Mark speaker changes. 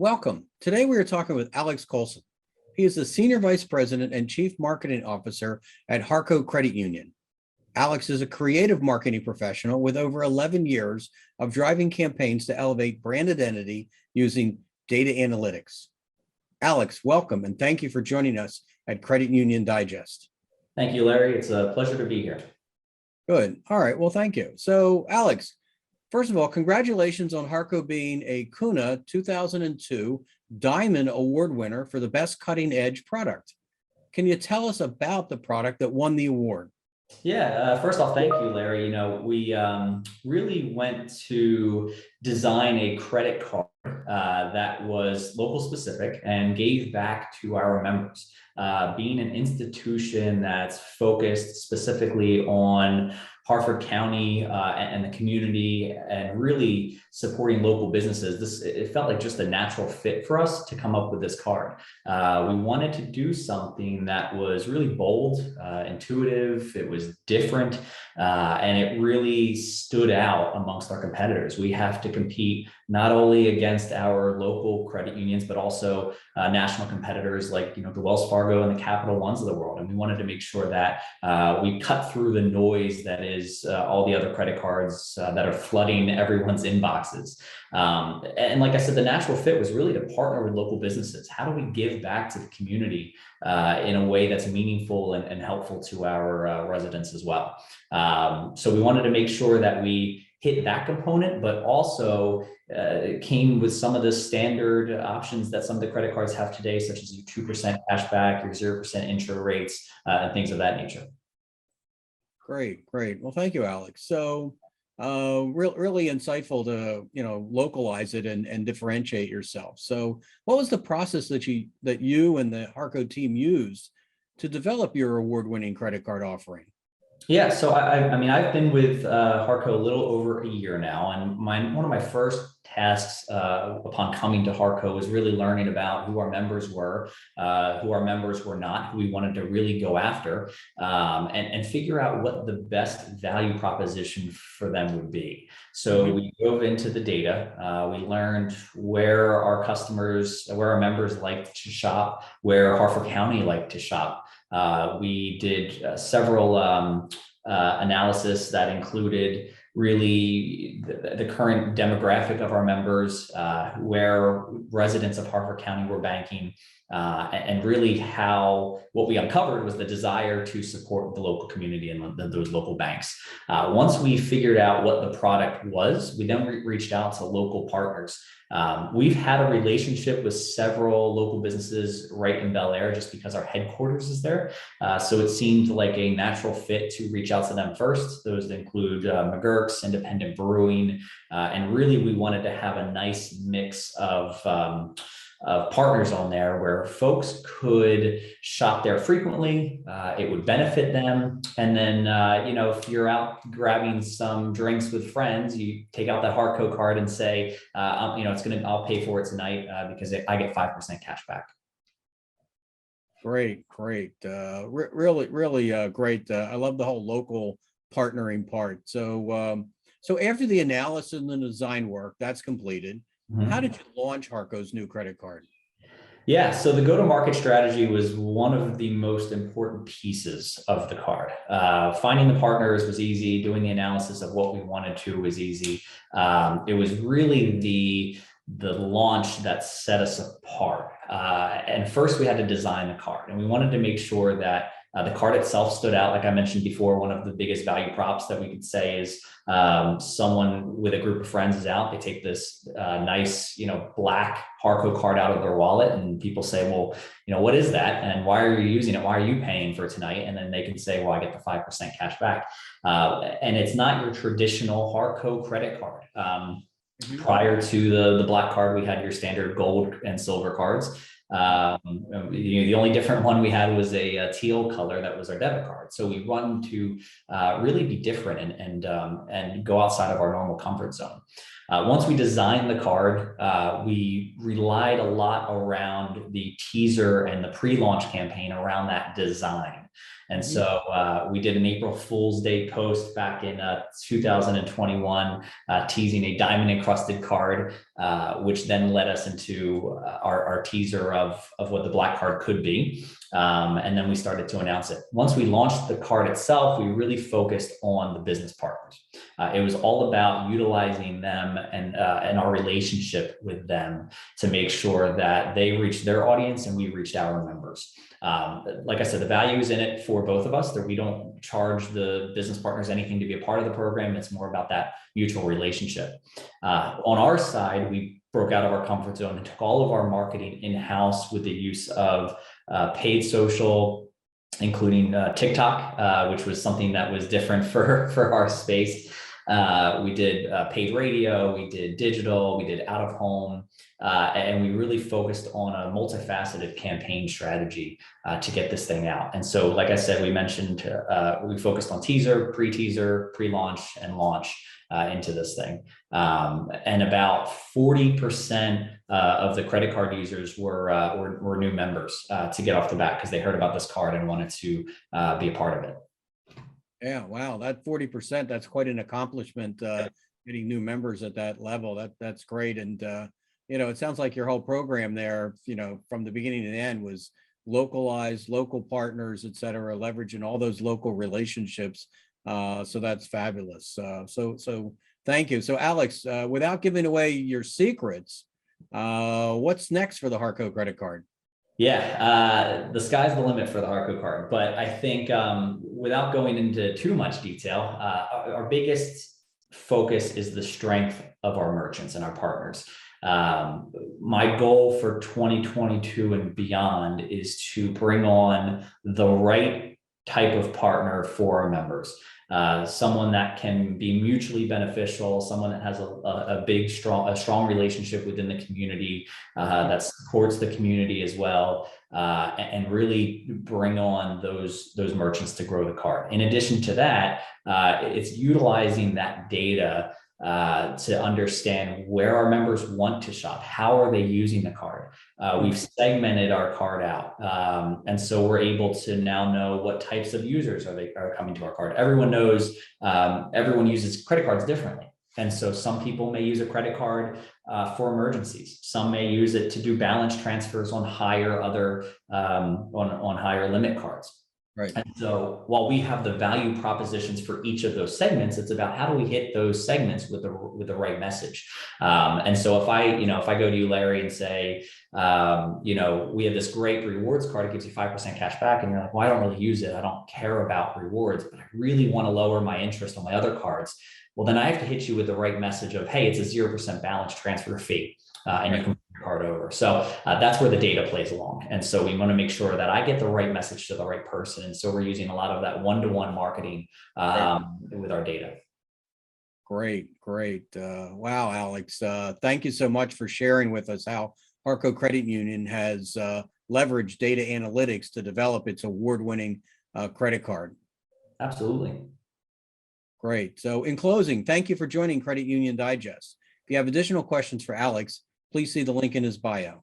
Speaker 1: Welcome. Today we are talking with Alex Coulson. He is the Senior Vice President and Chief Marketing Officer at Har-co Credit Union. Alex is a creative marketing professional with over 11 years of driving campaigns to elevate brand identity using data analytics. Alex, welcome and thank you for joining us at Credit Union Digest.
Speaker 2: Thank you, Larry. It's a pleasure to be here.
Speaker 1: Good. All right. Well, thank you. So, Alex, first of all, congratulations on Har-co being a CUNA 2002 Diamond Award winner for the best cutting edge product. Can you tell us about the product that won the award?
Speaker 2: Yeah, first off, thank you, Larry. We really went to design a credit card that was local specific and gave back to our members. Being an institution that's focused specifically on Harford County and the community and really supporting local businesses, it felt like just a natural fit for us to come up with this card. We wanted to do something that was really bold, intuitive, it was different, and it really stood out amongst our competitors. We have to compete not only against our local credit unions, but also national competitors like the Wells Fargo and the Capital Ones of the world. And we wanted to make sure that we cut through the noise that is all the other credit cards that are flooding everyone's inboxes. And like I said, the natural fit was really to partner with local businesses. How do we give back to the community in a way that's meaningful and helpful to our residents as well? So we wanted to make sure that we hit that component, but also came with some of the standard options that some of the credit cards have today, such as your 2% cashback, your 0% intro rates, and things of that nature.
Speaker 1: Great. Well, thank you, Alex. So really insightful to localize it and differentiate yourself. So what was the process that you and the Har-co team used to develop your award-winning credit card offering?
Speaker 2: Yeah, so I've been with Har-co a little over a year now, and one of my first tasks upon coming to Har-co was really learning about who our members were, who our members were not, who we wanted to really go after, and figure out what the best value proposition for them would be. So we dove into the data, we learned where our members liked to shop, where Harford County liked to shop. We did several analysis that included really the current demographic of our members, where residents of Harford County were banking, and really what we uncovered was the desire to support the local community and those local banks. Once we figured out what the product was, we then reached out to local partners. We've had a relationship with several local businesses right in Bel Air just because our headquarters is there. So it seemed like a natural fit to reach out to them first. Those include McGurk's, Independent Brewing, and really we wanted to have a nice mix of partners on there where folks could shop there frequently. It would benefit them. And then, if you're out grabbing some drinks with friends, you take out that Har-co card and say, I'll pay for it tonight because I get 5% cash back.
Speaker 1: Great. Really great. I love the whole local partnering part. So after the analysis and the design work that's completed, how did you launch Har-co's new credit card?
Speaker 2: Yeah, so the go-to-market strategy was one of the most important pieces of the card. Finding the partners was easy. Doing the analysis of what we wanted to was easy. It was really the launch that set us apart. And first we had to design the card, and we wanted to make sure that the card itself stood out. Like I mentioned before, one of the biggest value props that we could say is someone with a group of friends is out, they take this nice, black Har-co card out of their wallet, and people say, well, what is that? And why are you using it? Why are you paying for it tonight? And then they can say, well, I get the 5% cash back. And it's not your traditional Har-co credit card. Prior to the black card, we had your standard gold and silver cards. The only different one we had was a teal color that was our debit card. So we run to really be different and go outside of our normal comfort zone. Once we designed the card, we relied a lot around the teaser and the pre-launch campaign around that design. And so we did an April Fool's Day post back in 2021, teasing a diamond encrusted card, which then led us into our teaser of what the black card could be. And then we started to announce it. Once we launched the card itself, we really focused on the business partners. It was all about utilizing them and our relationship with them to make sure that they reached their audience and we reached our members. Like I said, the value is in it for both of us, that we don't charge the business partners anything to be a part of the program. It's more about that mutual relationship. On our side, we broke out of our comfort zone and took all of our marketing in-house with the use of paid social, including TikTok, which was something that was different for our space. We did paid radio, we did digital, we did out of home, and we really focused on a multifaceted campaign strategy to get this thing out. And so, like I said, we mentioned, we focused on teaser, pre-launch, and launch into this thing. And about 40% of the credit card users were new members to get off the bat because they heard about this card and wanted to be a part of it.
Speaker 1: Yeah, wow, that 40%, that's quite an accomplishment, getting new members at that level. That's great. And it sounds like your whole program there, from the beginning to the end was localized, local partners, et cetera, leveraging all those local relationships. So that's fabulous. So thank you. So Alex, without giving away your secrets, what's next for the Har-co credit card?
Speaker 2: Yeah, the sky's the limit for the Har-co card, but I think without going into too much detail, our biggest focus is the strength of our merchants and our partners. My goal for 2022 and beyond is to bring on the right type of partner for our members. Someone that can be mutually beneficial, someone that has a strong relationship within the community, that supports the community as well, and really bring on those merchants to grow the card. In addition to that, it's utilizing that data to understand where our members want to shop. How are they using the card? We've segmented our card out. And so we're able to now know what types of users are coming to our card. Everyone knows, everyone uses credit cards differently. And so some people may use a credit card for emergencies. Some may use it to do balance transfers on higher higher limit cards.
Speaker 1: Right.
Speaker 2: And so while we have the value propositions for each of those segments, it's about how do we hit those segments with the right message. And so if I go to you, Larry, and say, we have this great rewards card, it gives you 5% cash back. And you're like, well, I don't really use it. I don't care about rewards, but I really want to lower my interest on my other cards. Well, then I have to hit you with the right message of, hey, it's a 0% balance transfer fee. And you can put your card over. So that's where the data plays along. And so we want to make sure that I get the right message to the right person. And so we're using a lot of that one-to-one marketing with our data.
Speaker 1: Great. Wow, Alex, thank you so much for sharing with us how Har-co Credit Union has leveraged data analytics to develop its award-winning credit card.
Speaker 2: Absolutely.
Speaker 1: Great. So in closing, thank you for joining Credit Union Digest. If you have additional questions for Alex, please see the link in his bio.